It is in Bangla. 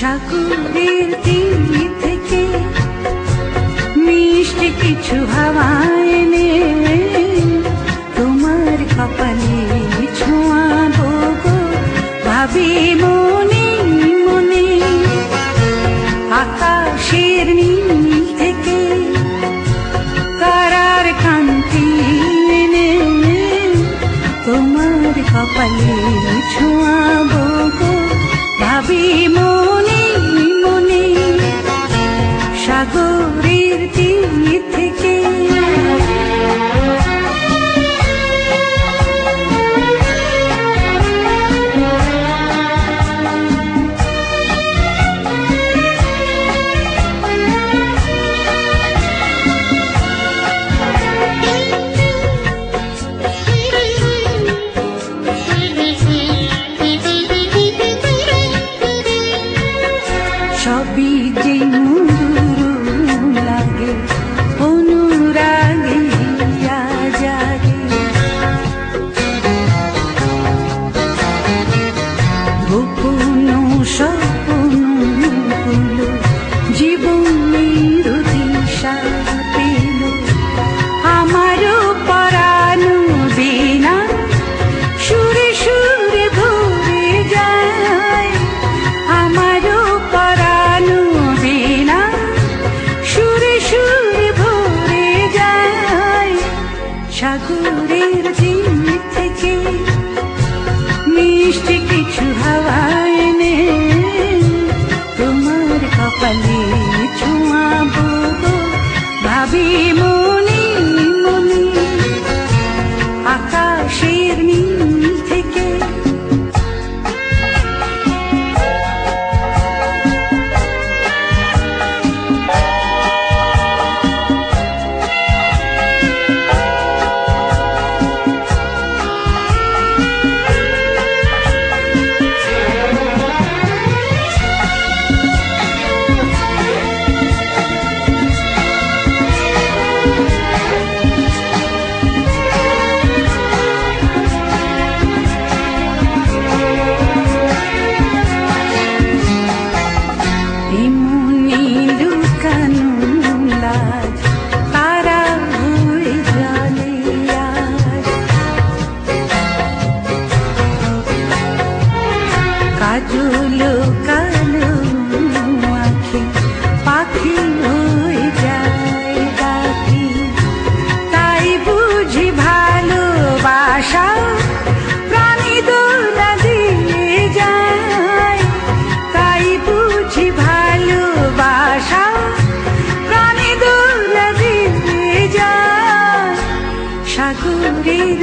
সাগরের তীর থেকে মিষ্টি কিছু হাওয়া এনে তোমার কপালে ছোঁয়াবো গো, ভাবি মনে মনে। আকাশের নীল থেকে তারার কান্তি এনে তোমার কপালে ছোঁয়াবো গো, ভাবি মনে মনে। সাগরের তীর থেকে সবই যে মধুর লাগে, অনুরাগে জাগে। গোপন স্বপ্নগুলো জীবনের দিশা পেল। আমারও পরানো বিনা সুরে সুরে ভরে যায়। আমারও পরানো বিনা সুরে সুরে ভরে যায়। সাগরের তীর থেকে মিষ্টি কিছু হাওয়া এনে তোমার কপালে ছোঁয়াবো গো, ভাবি মনে মনে। আকাশের নীল থেকে কাজলো কালো আঁখি পাখি হয়ে যায় ডাকি। তাই বুঝি ভালোবাসা প্রাণী দোলা দিয়ে যায়। তাই বুঝি ভালোবাসা প্রাণী দোলা দিয়ে যায়। সাগরের